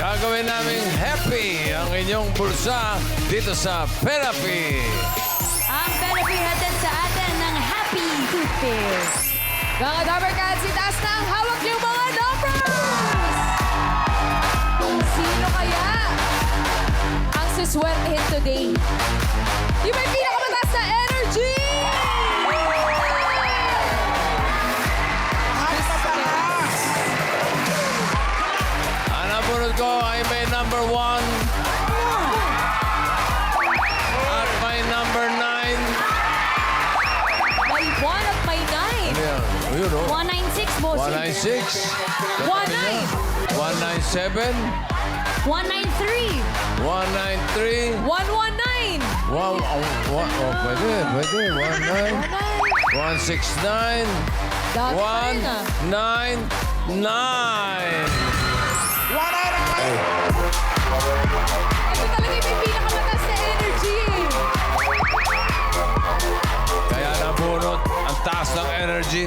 Gagawin namin happy ang inyong bulsa dito sa Therapy. Ang Therapy hatid sa atin ng Happy Toothpaste. Mga Dabber Cats, itaas na ang hawak niyong mga numbers! Sino kaya ang suswertehin today? Yung may pinakamataas na energy! Ang nabunod ko ay may number 1 at may number 9. May 1 at may 9. Ano yan? Ayun, oh. 196, bossing. 196, 197, 193. 193, 119. pwede, 169, Dati pa rin, ah. 199. Ito talaga yung may pinakamataas na energy. Kaya nabunot ang taas ng energy.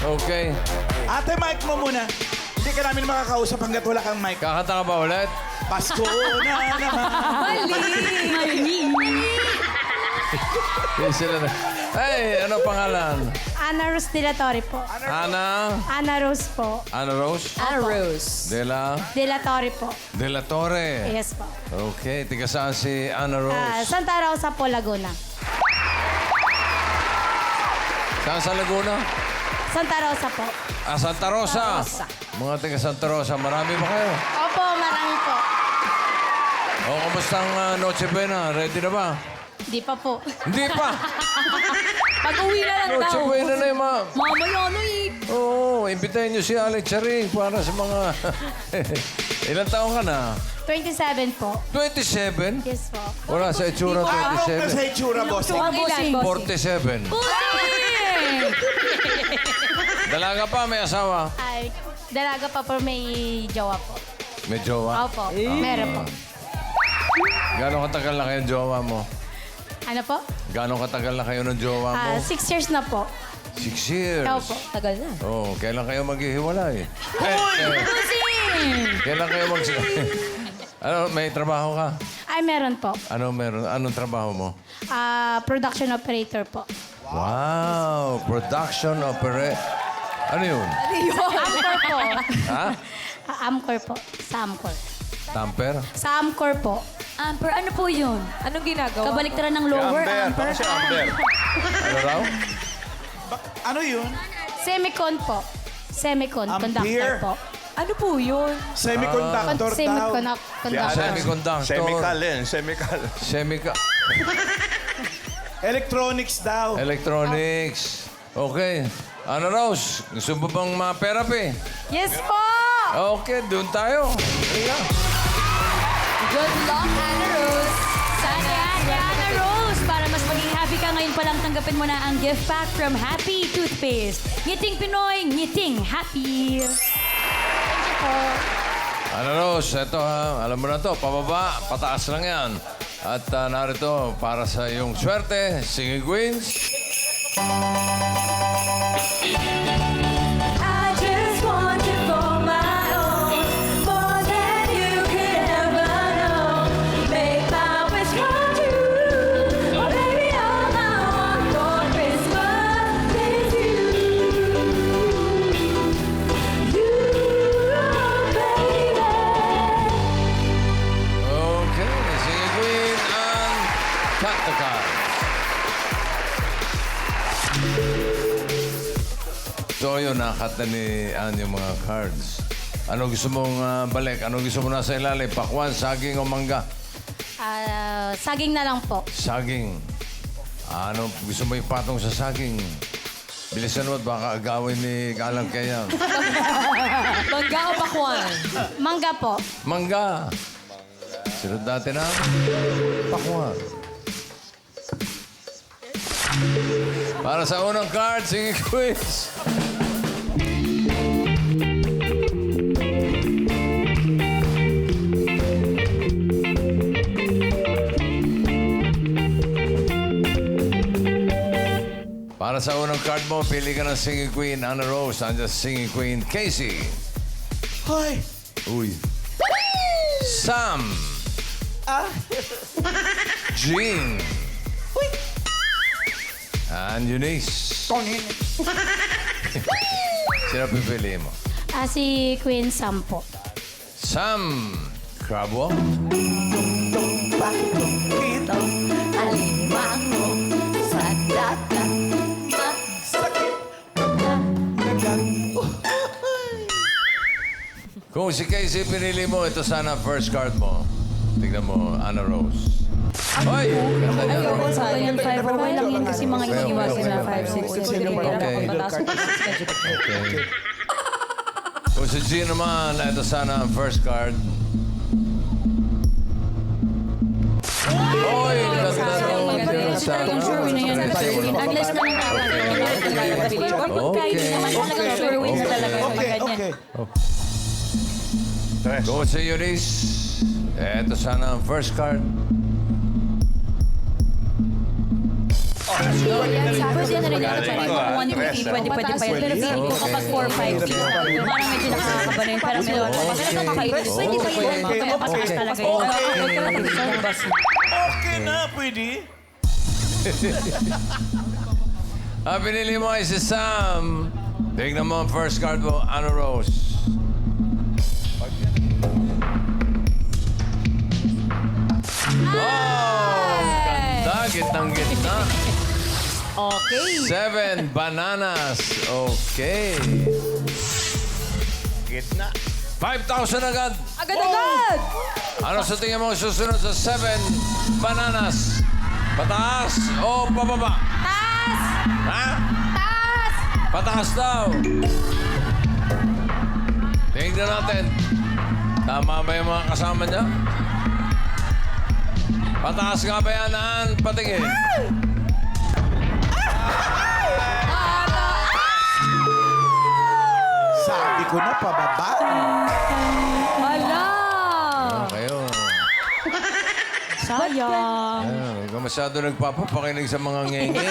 Okay. Ate, mic mo muna. Hindi ka namin makakausap hanggat wala kang mic. Kakanta ka ba ulit? Pasko na naman. Mali. Hindi sila na. Hey, ano pangalan? Ana Rose de la Torre po. Ana? Ana Rose po. Ana Rose? Rose. De la? De la Torre po. De la Torre. Yes po. Okay, tiga saan si Ana Rose? Santa Rosa po, Laguna. Saan sa Laguna? Santa Rosa po. Ah, Santa Rosa. Rosa. Mga tiga Santa Rosa, marami ba kayo? Opo, marami po. O, kumusta ang Noche Buena? Ready na ba? Di pa po. Hindi pa. Pag-uwi na lang Noche daw. Buena na yung mga... Mamaya ano eh. Oo, imbitahin niyo si Alex Charing para sa mga... Ilang taon ka na? 27 po. 27? Yes po. Wala sa itsura Anong ka sa 27. itsura, boss? Pang ilan, bossing? 47. Dalaga pa, may asawa. Ay, dalaga pa po, may jowa po. May jowa. Opo, meron po. Gano'ng katagal na kayo ng jowa mo? Ano po? Gano'ng katagal na kayo ng jowa mo? 6 years na po. 6 years. Opo. Tagal na. Oh, kailan kayo maghihiwalay? Bossing! Kailan kayo ano, may trabaho ka? Ay, meron po. Ano meron? Anong trabaho mo? Production operator po. Wow! Production operator. Ano yun? Amcor po. Ha? Amcor po. Sa Amcor. Tamper? Sa Amcor po. Amper, ano po yun? Anong ginagawa? Kabaliktaran ng lower amper. Ano raw? Ano yun? Semicon po. Semicon. Ampere. Conductor po. Ano po yun? Semiconductor daw. Semiconductor. Semiconductor. Chemical yan, chemical. Electronics daw. Electronics. Okay. Ano, Rose? Gusto mo bang ma-therapy? Yes po! Okay, doon tayo. Good luck, Anna Rose. Sana yan, Ana Rose. Para mas maging happy ka ngayon pa lang, tanggapin mo na ang gift pack from Happy Toothpaste. Ngiting Pinoy, ngiting happy. Ano, Rose? Ito ha. Alam mo na to. Pababa, pataas lang yan. At narito para sa iyong swerte, Singing Queens. I just want you for my own, more than you could ever know. Make my wish come true. Oh, baby, all I want for Christmas is you. You, baby. Okay, Singing Queen and Cut the Card. So yun, nakat na ni Ann yung mga cards. Ano gusto mong balik? Ano gusto mo nasa ilalim? Pakwan, saging o mangga? Saging na lang po. Saging. Ano gusto mo ipatong sa saging? Bilisan mo at baka agawin ni Galang Kayang. Mangga o bakwan? Mangga po. Mangga. Sunod natin ang pakwan. Para sa unang card, Singing Queens. Para sa unang card mo, pili ka ng Singing Queen, Anna Rose. Nandiyan si Singing Queen, Casey. Hoy! Uy. Sam. Jean. And Eunice. Sino pipili mo? Si Queen Sam po. Sam. Crab walk. Alimango sa dagat. Kung si Casey pinili mo, ito sana first card mo. Tignan mo, Ana Rose. Hoy! Ganda niya, Rose. Sayang 5 or 1 lang yan kasi mga iniiwasan na 5, 6, 7, 8. Okay. Okay. Kung si Jean naman, ito sana ang first card. Hoy! Ganda nung Talagang sure win na yan. Unless na lang kapag kayo naman talagang sure win na talaga yung mga ganyan. Kung si Eunice, ito sana ang first card. Pwede na rin yan. Kung 1, 2, 3, pwede pa yan. Pero feeling ko kapag 4, 5, 6, parang medyo nakakaba na yun. Pero nakakainis. Pwede pa yun. Kaya pataas talaga yun. Okay na, pwede. Pinili mo ay si Sam. Tignan mo ang first card mo, Ana Rose. Oh! Ganda, gitnang-gitna. Okay. 7 bananas. Okay. Gitna. 5,000 agad. Agad-agad! Ano sa tingin mo susunod sa 7 bananas? Pataas o pababa? Taas! Ha? Taas! Pataas daw. Tingnan natin. Tama ba yung mga kasama niya? Pataas nga ba yan, Ann? Patingin. Sabi ko na, pababa. Hala! Kayo. Sayang. Huwag ka masyado nagpapapakinig sa mga ngenge.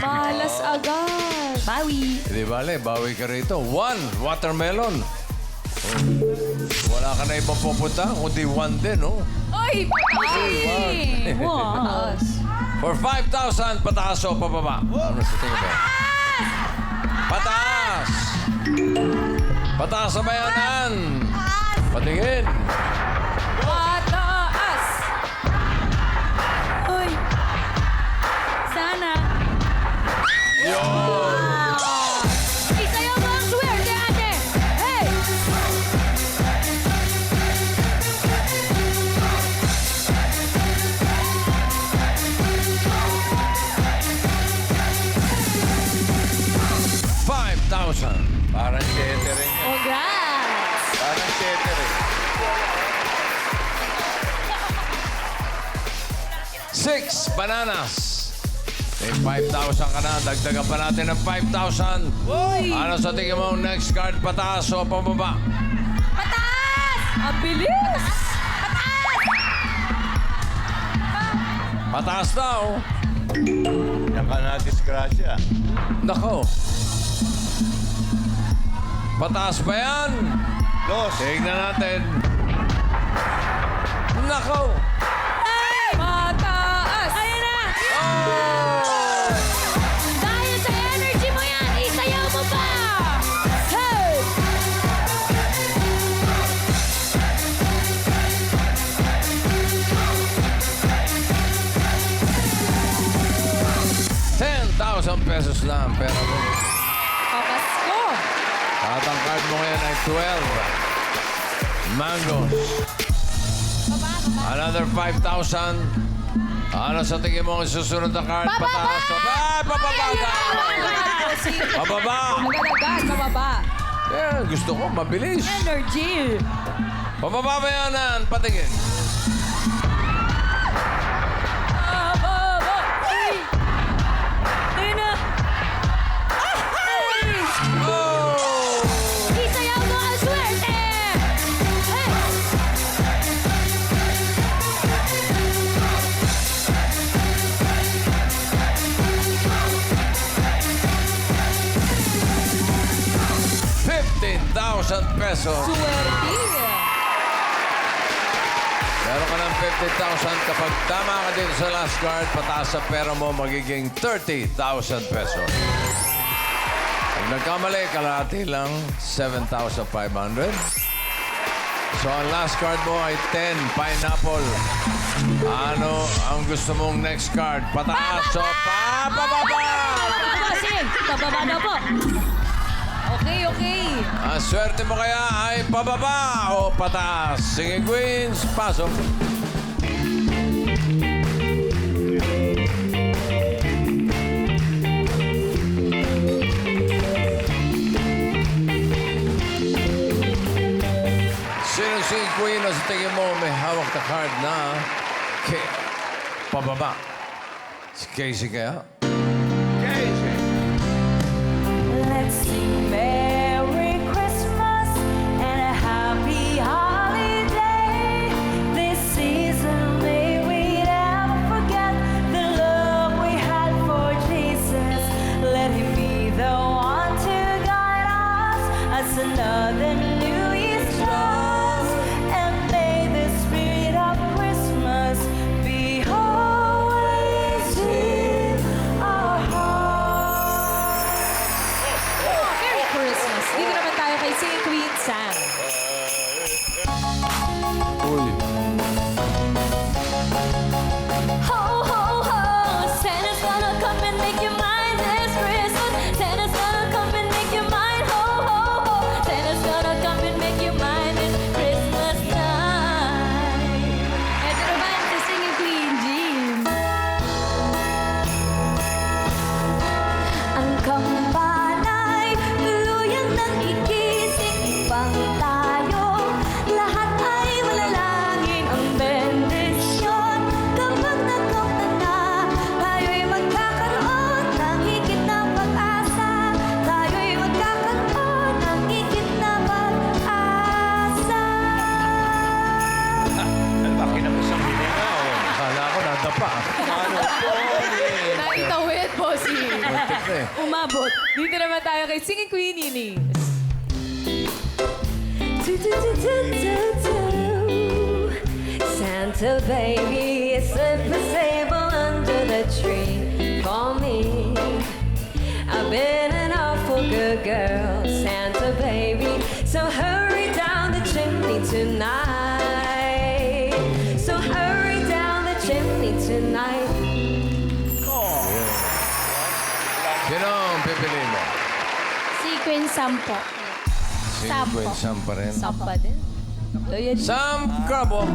Malas agad. Bawi. Hindi bale, bawi ka rito. 1, watermelon. Oh. Wala ka na ibang pupunta, kundi 1 din, oh. Ay! Ay! Wow. For 5,000, pataas o pababa? Ano sa tingin mo? Pataas! Pataas sa bayanan! Patingin! Pataas! Uy. Sana. Isayaw mo ang swerte, ate! Hey! $5,000. Parang tetering. Congrats. Parang tetering. 6 bananas. May 5,000 ka na. Dagdagan pa natin ng 5,000. Ano sa tingin mo next card? Pataas o pababa? Pataas! Ang bilis! Pataas daw. Yan ka na disgrasya. Nako. Pataas ba yan? Dos. Tignan natin. Nako. Pataas! Ayan na. Oh! Dahil sa energy mo yan, isayaw mo pa. Hey! ₱10,000 na ang pera mo. Pakasko! At ang card mo ngayon ay 12 mangoes. Another 5,000. Ano sa tingin mo ang susunod na card? Pataas o ba? Pababa daw. Pababa. Agad-agad, bababa. Yeah, gusto ko, mabilis. Energy. Pababa ba yan, Ann? Patingin. Bababa! Ayan na. Oh! Isayaw mo ang swerte. Hey. ₱15,000. Swerte! Meron ka ng 50,000. Kapag tama ka dito sa last card, pataas sa pera mo, magiging 30,000 pesos. Pag nagkamali, kalahati lang, 7,500. So, ang last card mo ay 10, pineapple. Ano ang gusto mong next card? Pataas o pababa? Bossing, pababa na po. Okay, okay. Ang swerte mo kaya ay pababa o pataas? Sige, Queens, pasok. Sino si Queen o sa tingin mo may hawak na card na pababa? Si Casey kaya? Casey. Let's sing Merry Christmas and a Happy Holiday. This season may we never forget the love we had for Jesus. Let Him be the one to guide us as another New Year's comes. And may the spirit of Christmas be always in our hearts. Merry Christmas. Dito naman tayo kay Singing Queen Sam. Ho, ho, ho, Santa's gonna come and make you mine this Christmas. Santa's gonna come and make you mine. Ho, ho, ho, Santa's gonna come and make you mine this Christmas night. Ito naman si Singing Queen, Jean. Ang kampanay, tuluyang nagigising pang tayo. Lahat ay malalangin ang bendisyon. Kapag nagkaunta na, tayo'y magkakaroon ng higit na pag-asa. Tayo'y magkakaroon ng higit na pag-asa. Ano ba, kinapos ang hininga o? Akala ko nadapa. Ano po? Naitawid, bossing. Umabot. Dito naman tayo kay Singing Queen Nini. Santa baby, slip a sable under the tree for me. I've been an awful good girl, Santa baby. So hurry down the chimney tonight. So hurry down the chimney tonight. Sino ang pipili mo? Si Queen Sampo. Si Sampo. Queen Sam pa rin. Samba din. Loyal. Sam Crabo.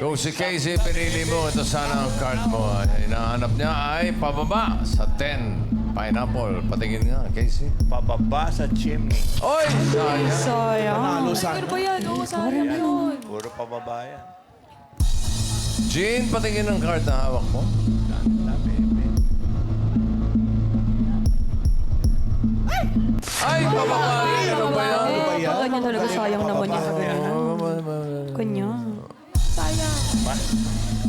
Kung si Casey pinili mo, ito sana ang card mo. Hinahanap niya ay pababa sa 10. Pineapple. Patingin nga, Casey. Pababa sa chimney. Oy! Sayang. Panalo sa Ano ba yan? Oo, sayang yun. Puro pababa yan. Jean, patingin ang card na hawak mo. Santa baby. Ay, pababa! Ano ba yan? Ano ba yan? Ganyan talaga sayang naman yung kanya. Sayang.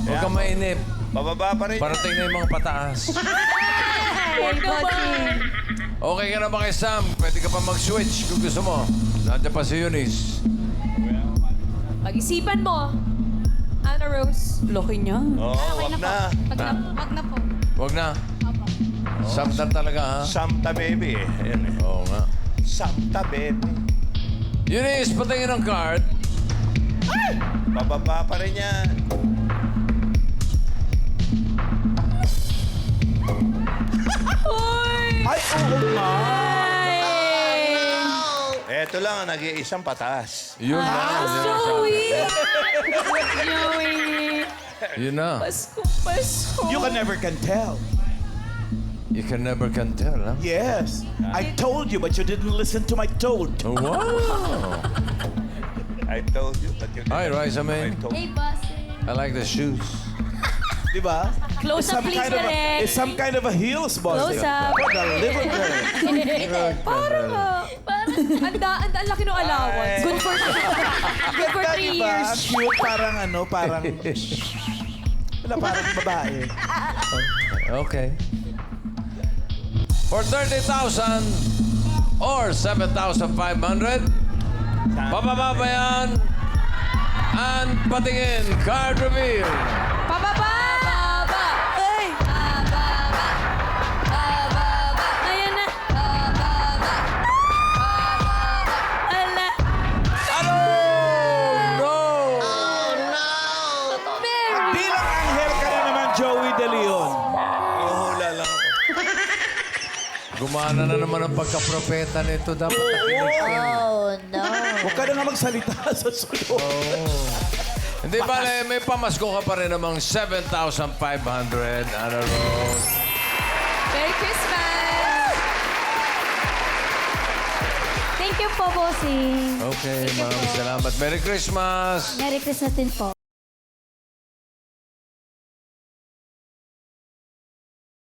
Huwag kang mainip. Pababa pa rin. Parating na yung mga pataas. Hey, bossing. Okay ka na ba kay Sam? Pwede ka pa mag-switch kung gusto mo. Nandiyan pa si Eunice. Pag-isipan mo. Anna Rose. Laki niya. Oo, wag na. Wag na po. Huwag na. Sam talaga, ha? Santa baby. Ayan eh. Oo nga. Santa baby. Eunice, patingin ang card. Pababa pa rin yan. Ay, oo nga. Eto lang ang nag-iisang pataas. Yun na. Joey! Yun na. Pasko, Pasko. You can tell. You can never can tell, ha? Yes. I told you, but you didn't listen to my told. Oh, wow. I told you, but you didn't. Hi, Raisa May. I told you. I like the shoes. Diba? Close up, please, Direk. It's some kind of a heels, boss. Close up. For the little girl. Ang laki ng allowance. Good for 3 Diba? years. Cute, parang ano, parang... pula, parang babae. Okay. For 30,000 or 7,500, pababa ba yan? And patingin, card reveal. Pababa! Pababa! Ay! Pababa! Pababa! Ayan na. Pababa! Pababa! Ala. Ano? No! Bilang anghel ka na naman, Joey De Leon. Hula lang ako. Gumana na naman ang pagka-propeta nito. Dapat nakinig ka. Oh, no. Huwag ka na nga magsalita sa sunod. Hindi bale, may pamasko ka pa rin namang 7,500. Ano, Rose? Merry Christmas! Thank you po, bossing. Okay, ma'am. Salamat. Merry Christmas! Merry Christmas din po.